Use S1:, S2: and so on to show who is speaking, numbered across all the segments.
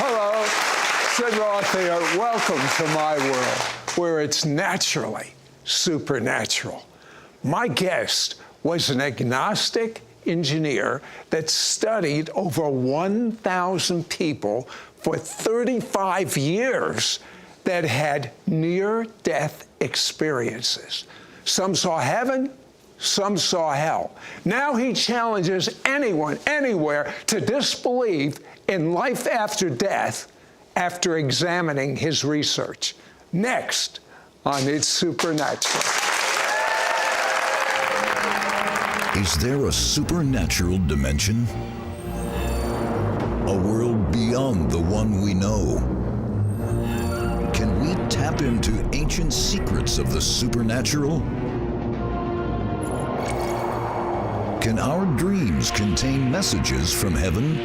S1: Hello, Sid Roth here. Welcome to my world, where it's naturally supernatural. My guest was an agnostic engineer that studied over 1,000 people for 35 years that had near-death experiences. Some saw heaven, some saw hell. Now he challenges anyone, anywhere, to disbelieve in life after death after examining his research. Next on It's Supernatural.
S2: Is there a supernatural dimension? A world beyond the one we know? Can we tap into ancient secrets of the supernatural? Can our dreams contain messages from heaven?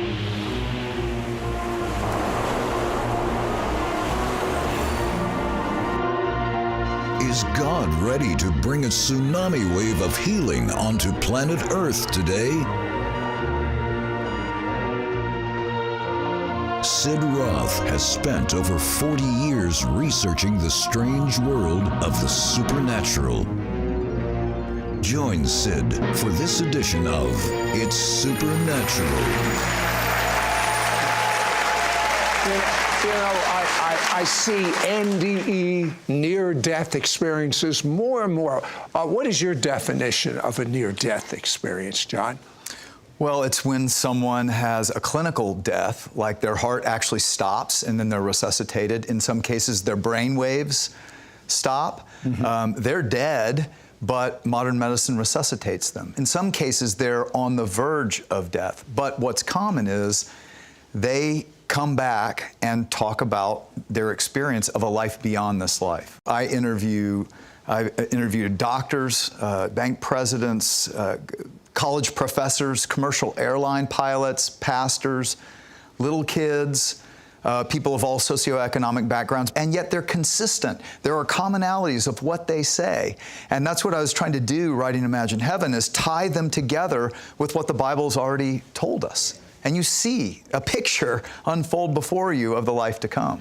S2: Is God ready to bring a tsunami wave of healing onto planet Earth today? Sid Roth has spent over 40 years researching the strange world of the supernatural. Join Sid for this edition of It's Supernatural.
S1: You know, I see NDE, near-death experiences, more and more. What is your definition of a near-death experience, John?
S3: Well, it's when someone has a clinical death, like their heart actually stops and then they're resuscitated. In some cases, their brain waves stop. They're dead, but modern medicine resuscitates them. In some cases, they're on the verge of death. But what's common is they come back and talk about their experience of a life beyond this life. I interviewed doctors, bank presidents, college professors, commercial airline pilots, pastors, little kids, people of all socioeconomic backgrounds, and yet they're consistent. There are commonalities of what they say. And that's what I was trying to do writing Imagine Heaven, is tie them together with what the Bible's already told us. And you see a picture unfold before you of the life to come.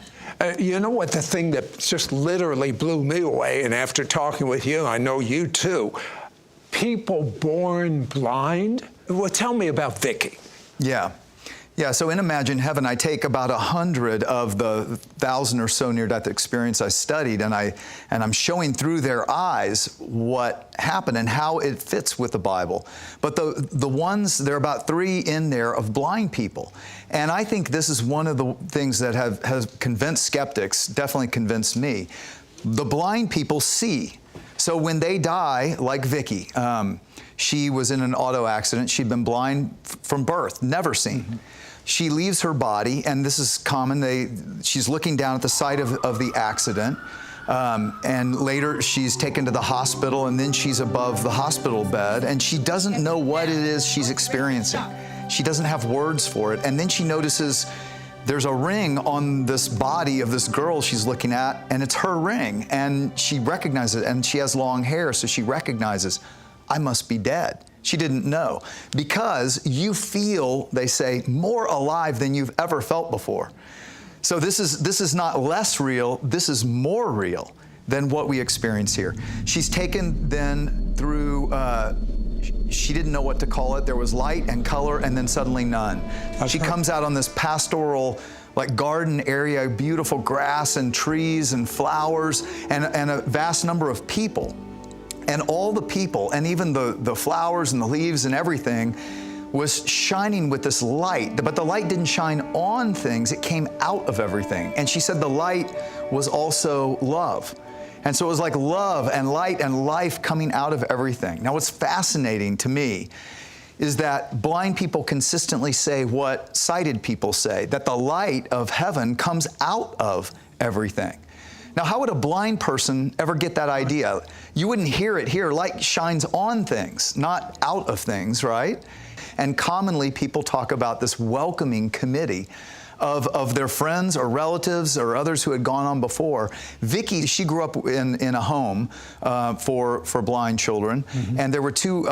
S1: You know what, the thing that just literally blew me away, and after talking with you, I know you too, people born blind? Well, tell me about Vicky.
S3: Yeah, so in Imagine Heaven, I take about 100 of the 1,000 or so near-death experience I studied, and I'm showing through their eyes what happened and how it fits with the Bible. But the ones, there are about 3 in there of blind people. And I think this is one of the things that has convinced skeptics, definitely convinced me. The blind people see. So when they die, like Vicky, she was in an auto accident. She'd been blind from birth, never seen. She leaves her body, and this is common. She's looking down at the site of the accident, and later she's taken to the hospital, and then she's above the hospital bed, and she doesn't know what it is she's experiencing. She doesn't have words for it, and then she notices there's a ring on this body of this girl she's looking at, and it's her ring, and she recognizes it, and she has long hair, so she recognizes, I must be dead. She didn't know. Because you feel, they say, more alive than you've ever felt before. So this is not less real, this is more real than what we experience here. She's taken then through, she didn't know what to call it. There was light and color and then suddenly none. Okay. She comes out on this pastoral, like garden area, beautiful grass and trees and flowers and a vast number of people. And all the people, and even the flowers and the leaves and everything, was shining with this light. But the light didn't shine on things, it came out of everything. And she said the light was also love. And so it was like love and light and life coming out of everything. Now what's fascinating to me is that blind people consistently say what sighted people say, that the light of heaven comes out of everything. Now, how would a blind person ever get that idea? You wouldn't hear it here. Light shines on things, not out of things, right? And commonly, people talk about this welcoming committee of their friends or relatives or others who had gone on before. Vicky, she grew up in a home for blind children, and there were 2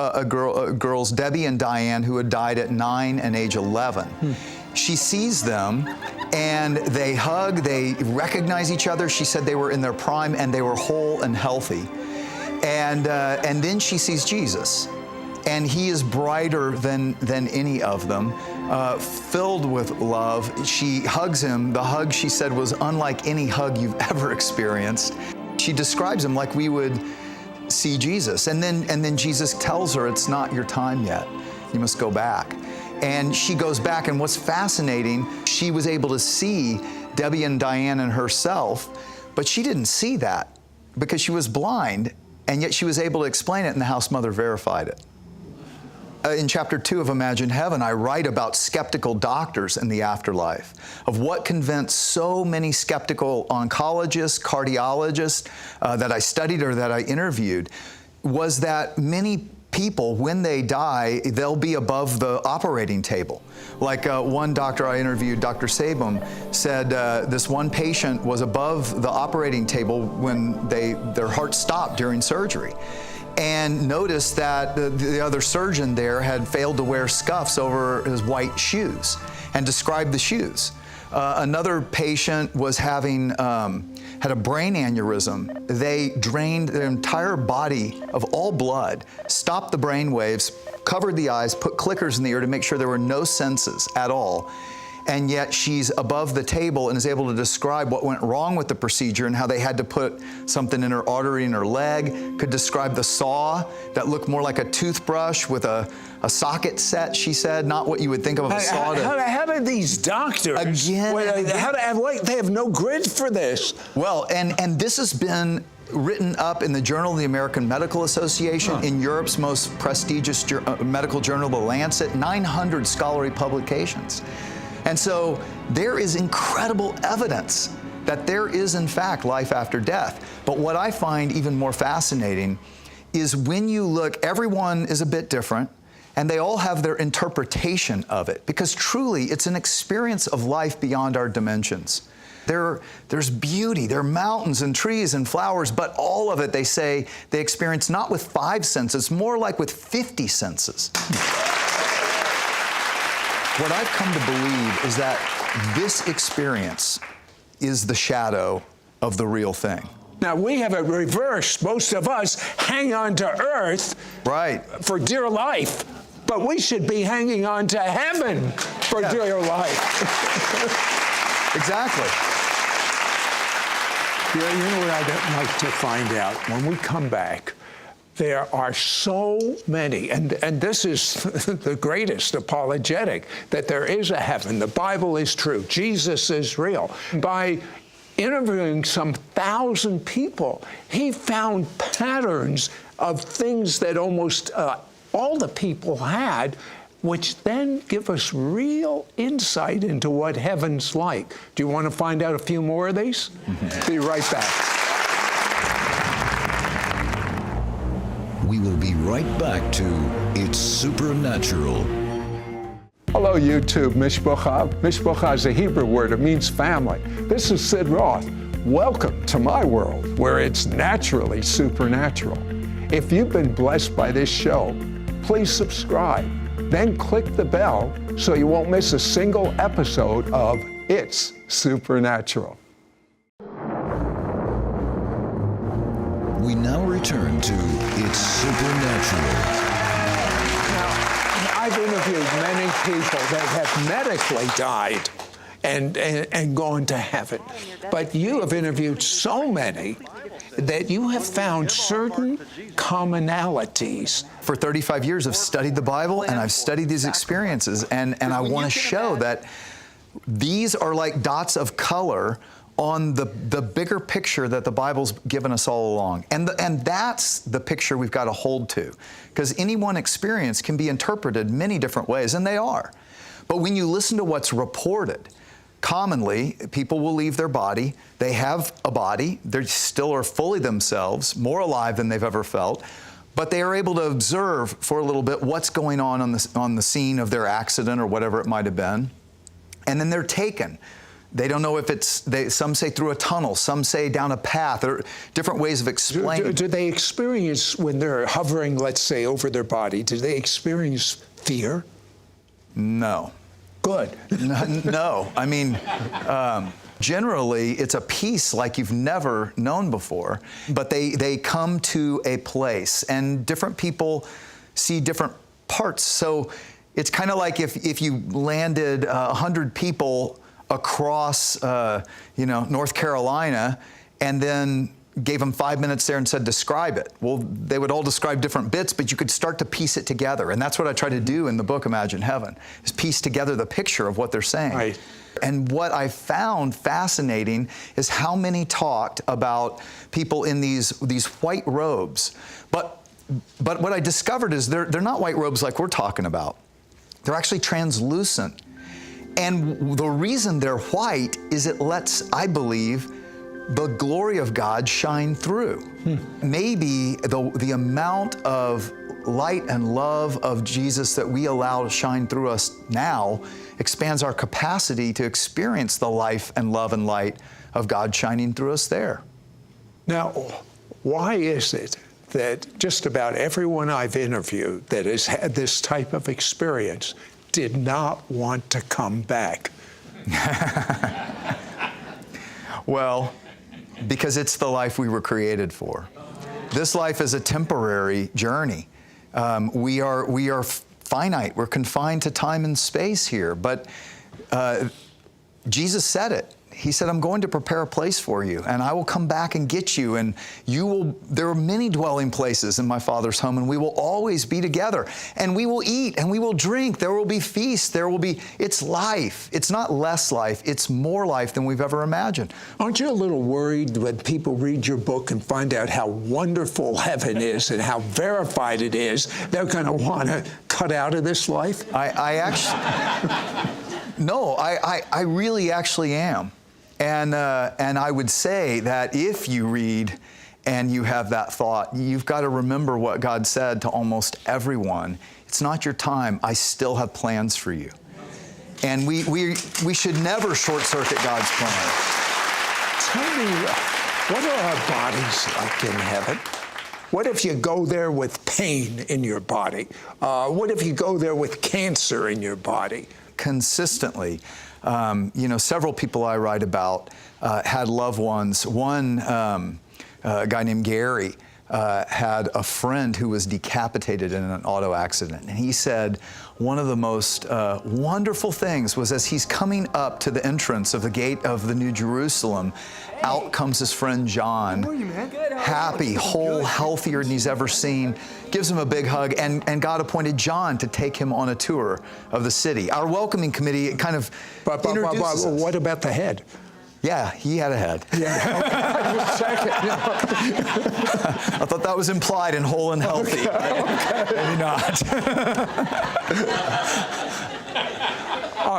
S3: girls, Debbie and Diane, who had died at 9 and age 11. She sees them, And they hug, they recognize each other. She said they were in their prime and they were whole and healthy. And then she sees Jesus. And he is brighter than any of them, filled with love. She hugs him. The hug, she said, was unlike any hug you've ever experienced. She describes him like we would see Jesus. And then Jesus tells her, it's not your time yet. You must go back. And she goes back, and what's fascinating, she was able to see Debbie and Diane and herself, but she didn't see that because she was blind, and yet she was able to explain it, and the house mother verified it. In chapter 2 of Imagine Heaven, I write about skeptical doctors in the afterlife, of what convinced so many skeptical oncologists, cardiologists that I studied or that I interviewed, was that many people, when they die, they'll be above the operating table. Like one doctor I interviewed, Dr. Sabum, said this one patient was above the operating table when their heart stopped during surgery, and noticed that the other surgeon there had failed to wear scuffs over his white shoes, and described the shoes. Another patient was had a brain aneurysm. They drained their entire body of all blood, stopped the brain waves, covered the eyes, put clickers in the ear to make sure there were no senses at all. And yet she's above the table and is able to describe what went wrong with the procedure and how they had to put something in her artery in her leg, could describe the saw that looked more like a toothbrush with a socket set, she said, not what you would think of a saw.
S1: How do these doctors,
S3: again,
S1: they have no grid for this?
S3: Well, and this has been written up in the Journal of the American Medical Association, in Europe's most prestigious medical journal, The Lancet, 900 scholarly publications. And so there is incredible evidence that there is, in fact, life after death. But what I find even more fascinating is when you look, everyone is a bit different, and they all have their interpretation of it, because truly it's an experience of life beyond our dimensions. There's beauty, there are mountains and trees and flowers, but all of it, they say, they experience not with 5 senses, more like with 50 senses. What I've come to believe is that this experience is the shadow of the real thing.
S1: Now, we have it reversed. Most of us hang on to earth for dear life, but we should be hanging on to heaven for dear life.
S3: Exactly.
S1: You know what I'd like to find out? When we come back, there are so many, and this is the greatest apologetic, that there is a heaven. The Bible is true. Jesus is real. By interviewing some 1,000 people, he found patterns of things that almost all the people had, which then give us real insight into what heaven's like. Do you want to find out a few more of these? Be right back.
S2: We will be right back to It's Supernatural.
S1: Hello, YouTube. Mishpocha. Mishpocha is a Hebrew word. It means family. This is Sid Roth. Welcome to my world, where it's naturally supernatural. If you've been blessed by this show, please subscribe. Then click the bell so you won't miss a single episode of It's Supernatural.
S2: We now return to It's Supernatural.
S1: Now, I've interviewed many people that have medically died and gone to heaven. But you have interviewed so many that you have found certain commonalities.
S3: For 35 years, I've studied the Bible and I've studied these experiences, and I want to show that these are like dots of color on the bigger picture that the Bible's given us all along. And that's the picture we've got to hold to, because any one experience can be interpreted many different ways, and they are. But when you listen to what's reported, commonly, people will leave their body. They have a body. They still are fully themselves, more alive than they've ever felt. But they are able to observe for a little bit what's going on the scene of their accident or whatever it might have been. And then they're taken. They don't know if some say through a tunnel, some say down a path, or different ways of explaining.
S1: Do they experience, when they're hovering, let's say, over their body, do they experience fear?
S3: No.
S1: Good.
S3: No, I mean, generally it's a peace like you've never known before, but they come to a place, and different people see different parts. So it's kind of like if you landed 100 people across, North Carolina, and then gave them 5 minutes there and said, describe it. Well, they would all describe different bits, but you could start to piece it together. And that's what I try to do in the book, Imagine Heaven, is piece together the picture of what they're saying.
S1: Right.
S3: And what I found fascinating is how many talked about people in these white robes. But what I discovered is they're not white robes like we're talking about. They're actually translucent. And the reason they're white is it lets, I believe, the glory of God shine through. Maybe the amount of light and love of Jesus that we allow to shine through us now expands our capacity to experience the life and love and light of God shining through us there.
S1: Now, why is it that just about everyone I've interviewed that has had this type of experience did not want to come back?
S3: Well, because it's the life we were created for. This life is a temporary journey. We are finite. We're confined to time and space here. But Jesus said it. He said, I'm going to prepare a place for you, and I will come back and get you, and there are many dwelling places in my Father's home, and we will always be together, and we will eat, and we will drink. There will be feasts. It's life. It's not less life. It's more life than we've ever imagined.
S1: Aren't you a little worried when people read your book and find out how wonderful heaven is and how verified it is, they're going to want to cut out of this life?
S3: I actually, no, I really actually am. And I would say that if you read and you have that thought, you've got to remember what God said to almost everyone. It's not your time. I still have plans for you. And we should never short-circuit God's plan.
S1: Tell me, what are our bodies like in heaven? What if you go there with pain in your body? What if you go there with cancer in your body?
S3: Consistently. Several people I write about had loved ones. One guy named Gary had a friend who was decapitated in an auto accident. And he said one of the most wonderful things was as he's coming up to the entrance of the gate of the New Jerusalem, out comes his friend John, happy, whole, healthier than he's ever seen, gives him a big hug, and God appointed John to take him on a tour of the city. Our welcoming committee kind of introduces us.
S1: What about the head?
S3: Yeah, he had a head.
S1: Yeah,
S3: I thought that was implied in whole and healthy. Maybe not.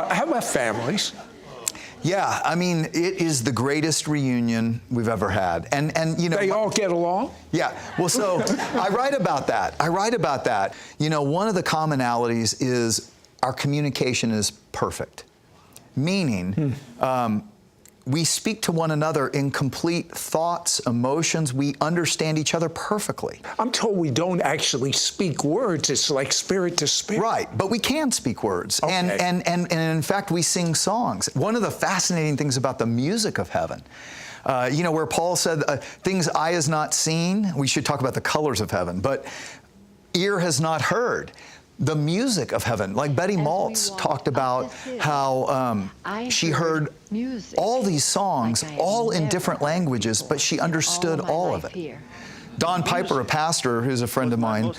S1: How about families?
S3: Yeah, I mean, it is the greatest reunion we've ever had. And
S1: They all get along?
S3: Yeah, well, so I write about that. One of the commonalities is our communication is perfect. Meaning, we speak to one another in complete thoughts, emotions. We understand each other perfectly.
S1: I'm told we don't actually speak words. It's like spirit to spirit.
S3: Right, but we can speak words.
S1: Okay.
S3: And in fact, we sing songs. One of the fascinating things about the music of heaven, where Paul said, things eye has not seen, we should talk about the colors of heaven, but ear has not heard. The music of heaven, like Betty Maltz talked about how she heard all these songs, all in different languages, but she understood all of it. Don Piper, a pastor who's a friend of mine,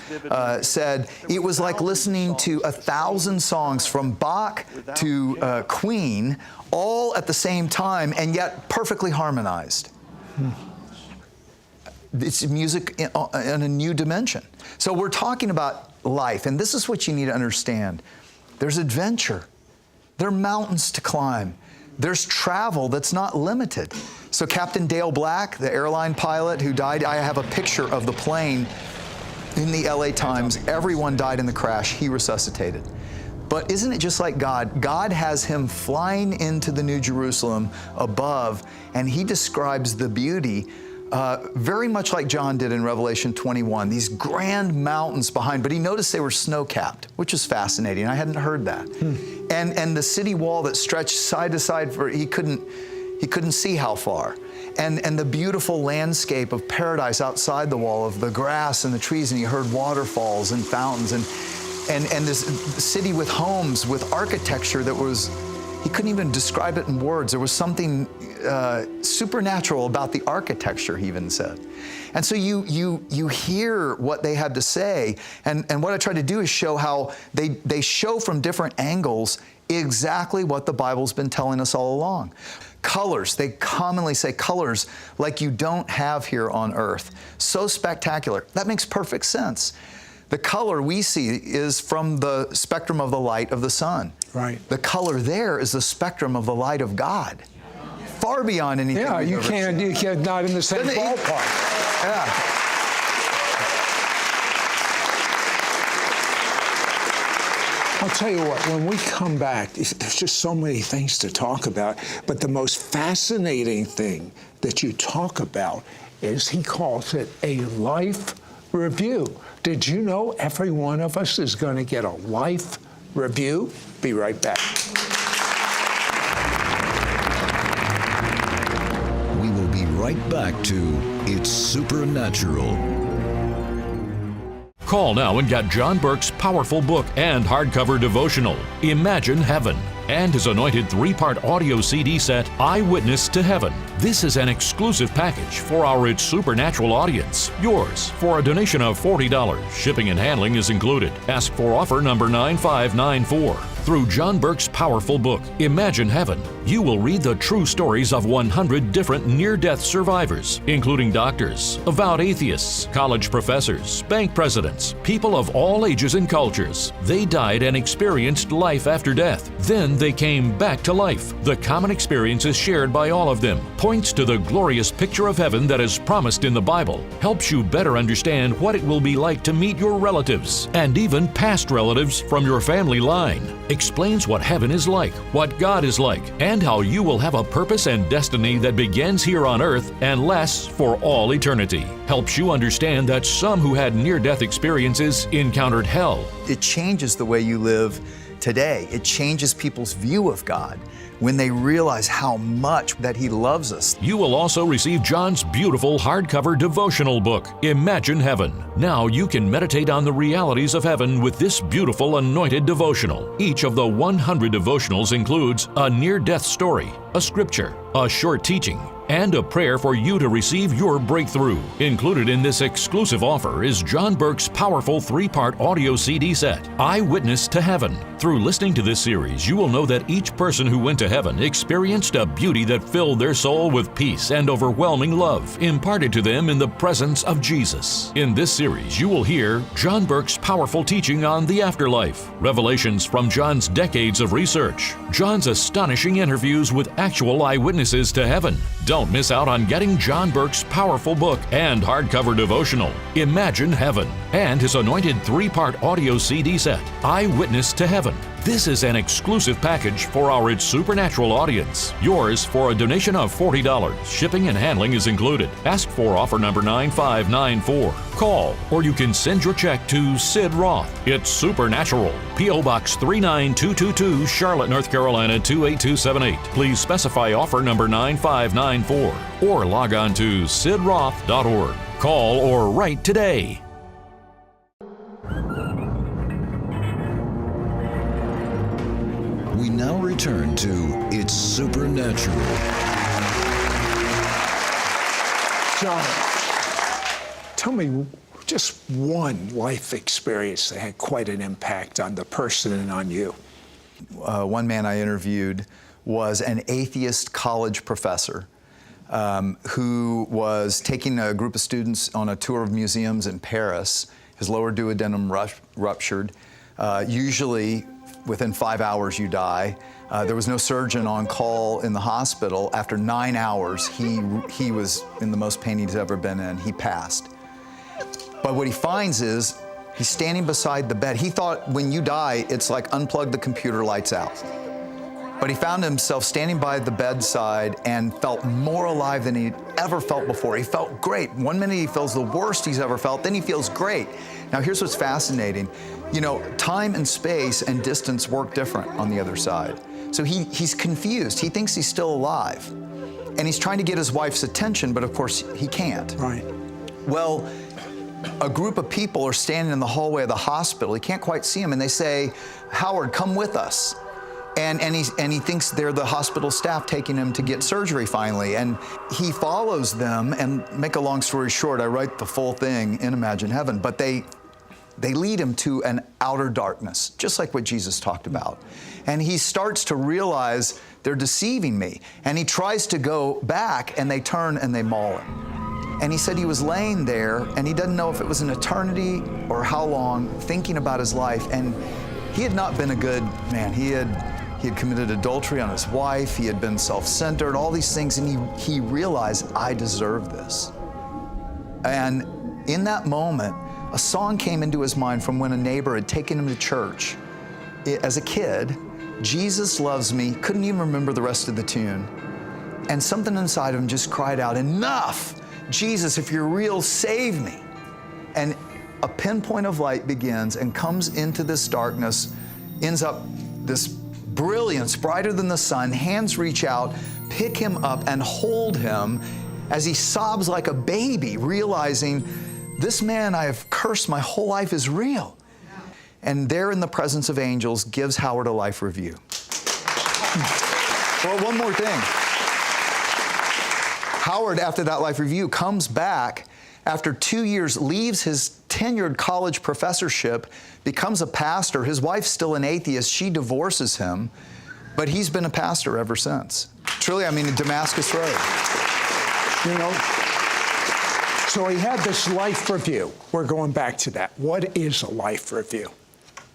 S3: said it was like listening to 1,000 songs from Bach to Queen, all at the same time, and yet perfectly harmonized. It's music in a new dimension. So we're talking about life, and this is what you need to understand. There's adventure. There are mountains to climb. There's travel that's not limited. So Captain Dale Black, the airline pilot who died, I have a picture of the plane in the LA Times. Everyone died in the crash. He resuscitated. But isn't it just like God? God has him flying into the New Jerusalem above, and he describes the beauty very much like John did in Revelation 21, these grand mountains behind, but he noticed they were snow-capped, which is fascinating. I hadn't heard that. and the city wall that stretched side to side for he couldn't see how far. And the beautiful landscape of paradise outside the wall, of the grass and the trees, and he heard waterfalls and fountains, and this city with homes, with architecture that was, he couldn't even describe it in words. There was something supernatural about the architecture, he even said. And so you hear what they had to say, and what I try to do is show how they show from different angles exactly what the Bible's been telling us all along. Colors, they commonly say colors like you don't have here on earth. So spectacular. That makes perfect sense. The color we see is from the spectrum of the light of the sun.
S1: Right.
S3: The color there is the spectrum of the light of God. Far beyond anything.
S1: Yeah, you can't, not in the same ballpark.
S3: Yeah.
S1: I'll tell you what, when we come back, there's just so many things to talk about, but the most fascinating thing that you talk about is, he calls it a life review. Did you know every one of us is going to get a life review? Be right back.
S2: We will be right back to It's Supernatural.
S4: Call now and get John Burke's powerful book and hardcover devotional, Imagine Heaven, and his anointed 3-part audio CD set, Eyewitness to Heaven. This is an exclusive package for our It's Supernatural audience. Yours for a donation of $40. Shipping and handling is included. Ask for offer number 9594. Through John Burke's powerful book, Imagine Heaven, you will read the true stories of 100 different near-death survivors, including doctors, avowed atheists, college professors, bank presidents, people of all ages and cultures. They died and experienced life after death. Then they came back to life. The common experiences shared by all of them points to the glorious picture of heaven that is promised in the Bible, helps you better understand what it will be like to meet your relatives, and even past relatives from your family line. Explains what heaven is like, what God is like, and how you will have a purpose and destiny that begins here on earth and lasts for all eternity. Helps you understand that some who had near-death experiences encountered hell.
S3: It changes the way you live today. It changes people's view of God when they realize how much that He loves us.
S4: You will also receive John's beautiful hardcover devotional book, Imagine Heaven. Now you can meditate on the realities of heaven with this beautiful anointed devotional. Each of the 100 devotionals includes a near-death story, a scripture, a short teaching, and a prayer for you to receive your breakthrough. Included in this exclusive offer is John Burke's powerful 3-part audio CD set, Eyewitness to Heaven. Through listening to this series, you will know that each person who went to heaven experienced a beauty that filled their soul with peace and overwhelming love imparted to them in the presence of Jesus. In this series, you will hear John Burke's powerful teaching on the afterlife, revelations from John's decades of research, John's astonishing interviews with actual eyewitnesses to heaven. Don't miss out on getting John Burke's powerful book and hardcover devotional, Imagine Heaven, and his anointed 3-part audio CD set, Eyewitness to Heaven. This is an exclusive package for our It's Supernatural audience. Yours for a donation of $40. Shipping and handling is included. Ask for offer number 9594. Call, or you can send your check to Sid Roth. It's Supernatural. P.O. Box 39222, Charlotte, North Carolina 28278. Please specify offer number 9594 or log on to sidroth.org. Call or write today.
S2: We now return to It's Supernatural.
S1: John, tell me just one life experience that had quite an impact on the person and on you.
S3: One man I interviewed was an atheist college professor who was taking a group of students on a tour of museums in Paris. His lower duodenum ruptured. Usually, within 5 hours, you die. There was no surgeon on call in the hospital. After 9 hours, he was in the most pain he's ever been in. He passed. But what he finds is he's standing beside the bed. He thought when you die, it's like unplug the computer, lights out. But he found himself standing by the bedside and felt more alive than he'd ever felt before. He felt great. One minute he feels the worst he's ever felt, then he feels great. Now here's what's fascinating. You know, time and space and distance work different on the other side. So he's confused. He thinks he's still alive. And he's trying to get his wife's attention, but of course he can't.
S1: Right.
S3: Well, a group of people are standing in the hallway of the hospital. He can't quite see him, and they say, "Howard, come with us." And he thinks they're the hospital staff taking him to get surgery finally. And he follows them, and make a long story short, I write the full thing in Imagine Heaven, but they lead him to an outer darkness, just like what Jesus talked about. And he starts to realize they're deceiving me. And he tries to go back, and they turn and they maul him. And he said he was laying there, and he doesn't know if it was an eternity or how long, thinking about his life. And he had not been a good man. He had committed adultery on his wife. He had been self-centered, all these things. And he realized, I deserve this. And in that moment, a song came into his mind from when a neighbor had taken him to church. As a kid, Jesus loves me, couldn't even remember the rest of the tune. And something inside of him just cried out, enough! Jesus, if you're real, save me. And a pinpoint of light begins and comes into this darkness, ends up this brilliance, brighter than the sun. Hands reach out, pick him up, and hold him as he sobs like a baby, realizing this man I have cursed my whole life is real. And there in the presence of angels gives Howard a life review. Well, one more thing. Howard, after that life review, comes back after 2 years, leaves his tenured college professorship, becomes a pastor. His wife's still an atheist. She divorces him, but he's been a pastor ever since. Truly, I mean, Damascus Road.
S1: You know, so he had this life review. We're going back to that. What is a life review?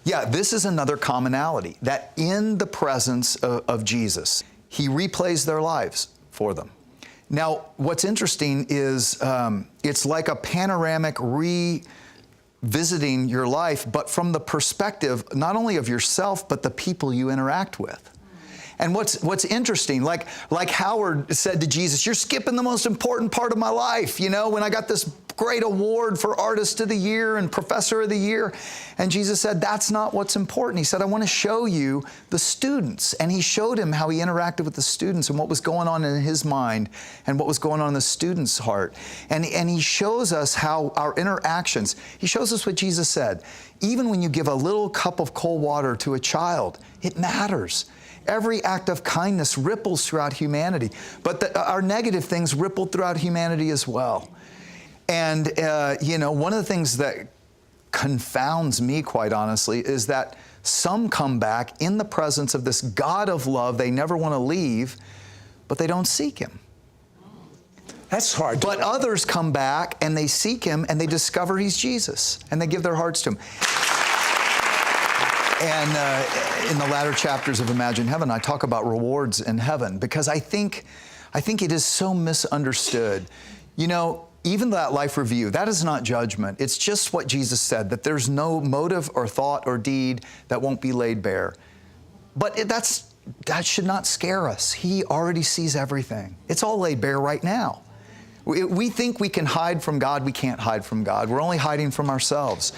S3: Yeah, this is another commonality, that in the presence of Jesus, he replays their lives for them. Now, what's interesting is it's like a panoramic revisiting your life, but from the perspective not only of yourself, but the people you interact with. And what's interesting, like Howard said to Jesus, you're skipping the most important part of my life, you know, when I got this great award for Artist of the Year and Professor of the Year. And Jesus said, that's not what's important. He said, I want to show you the students. And he showed him how he interacted with the students and what was going on in his mind and what was going on in the student's heart. And he shows us how our interactions, he shows us what Jesus said. Even when you give a little cup of cold water to a child, it matters. Every act of kindness ripples throughout humanity, but our negative things ripple throughout humanity as well. And, you know, one of the things that confounds me, quite honestly, is that some come back in the presence of this God of love they never want to leave, but they don't seek Him.
S1: That's hard.
S3: But others come back and they seek Him and they discover He's Jesus and they give their hearts to Him. And in the latter chapters of Imagine Heaven, I talk about rewards in heaven because I think it is so misunderstood. You know, even that life review, that is not judgment. It's just what Jesus said, that there's no motive or thought or deed that won't be laid bare. But that should not scare us. He already sees everything. It's all laid bare right now. We think we can hide from God. We can't hide from God. We're only hiding from ourselves.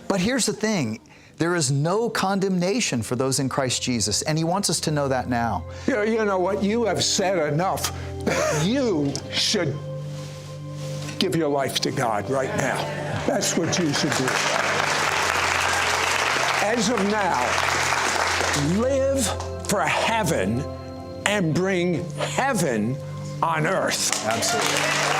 S3: But here's the thing. There is no condemnation for those in Christ Jesus, and He wants us to know that now.
S1: You know what? You have said enough that you should give your life to God right now. That's what you should do. As of now, live for heaven and bring heaven on earth.
S3: Absolutely.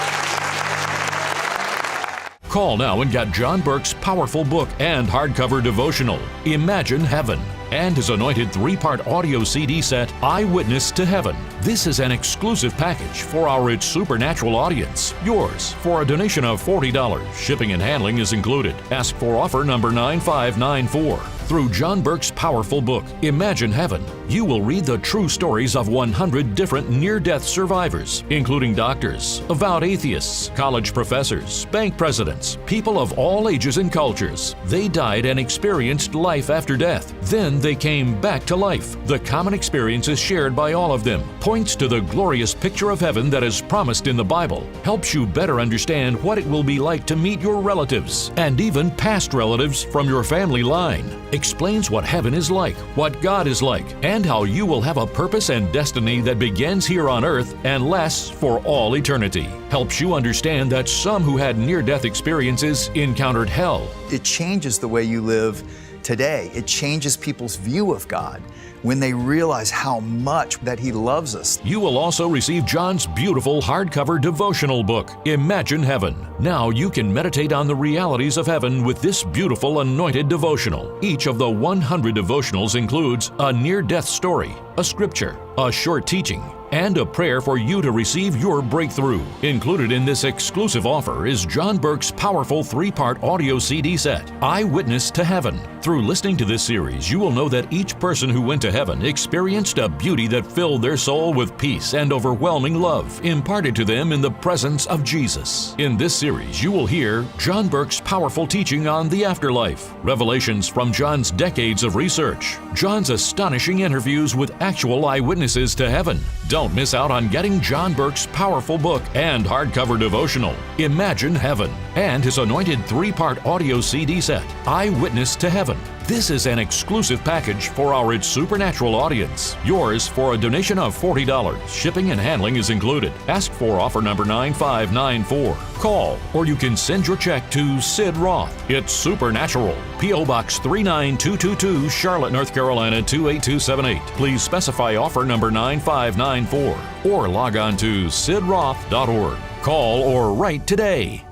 S4: Call now and get John Burke's powerful book and hardcover devotional, Imagine Heaven, and his anointed 3-part audio CD set, Eyewitness to Heaven. This is an exclusive package for our It's Supernatural audience. Yours for a donation of $40. Shipping and handling is included. Ask for offer number 9594. Through John Burke's powerful book, Imagine Heaven, you will read the true stories of 100 different near-death survivors, including doctors, avowed atheists, college professors, bank presidents, people of all ages and cultures. They died and experienced life after death. Then they came back to life. The common experiences shared by all of them points to the glorious picture of heaven that is promised in the Bible, helps you better understand what it will be like to meet your relatives, and even past relatives from your family line. Explains what heaven is like, what God is like, and how you will have a purpose and destiny that begins here on earth and lasts for all eternity. Helps you understand that some who had near-death experiences encountered hell.
S3: It changes the way you live today. It changes people's view of God when they realize how much that He loves us.
S4: You will also receive John's beautiful hardcover devotional book, Imagine Heaven. Now you can meditate on the realities of heaven with this beautiful anointed devotional. Each of the 100 devotionals includes a near-death story, a scripture, a short teaching, and a prayer for you to receive your breakthrough. Included in this exclusive offer is John Burke's powerful 3-part audio CD set, Eyewitness to Heaven. Through listening to this series, you will know that each person who went to heaven experienced a beauty that filled their soul with peace and overwhelming love imparted to them in the presence of Jesus. In this series, you will hear John Burke's powerful teaching on the afterlife, revelations from John's decades of research, John's astonishing interviews with actual eyewitnesses to heaven. Don't miss out on getting John Burke's powerful book and hardcover devotional, Imagine Heaven, and his anointed 3-part audio CD set, Eyewitness to Heaven. This is an exclusive package for our It's Supernatural audience. Yours for a donation of $40. Shipping and handling is included. Ask for offer number 9594. Call, or you can send your check to Sid Roth. It's Supernatural. P.O. Box 39222, Charlotte, North Carolina 28278. Please specify offer number 9594 or log on to sidroth.org. Call or write today.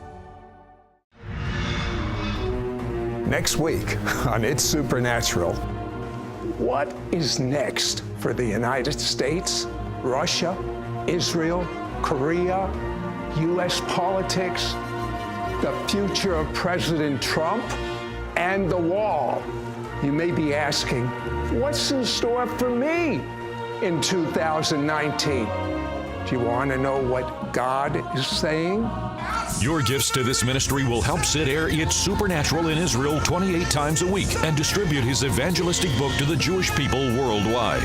S1: Next week on It's Supernatural, what is next for the United States, Russia, Israel, Korea, U.S. politics, the future of President Trump, and the wall? You may be asking, what's in store for me in 2019? Do you want to know what God is saying?
S4: Your gifts to this ministry will help Sid air It's Supernatural in Israel 28 times a week and distribute his evangelistic book to the Jewish people worldwide.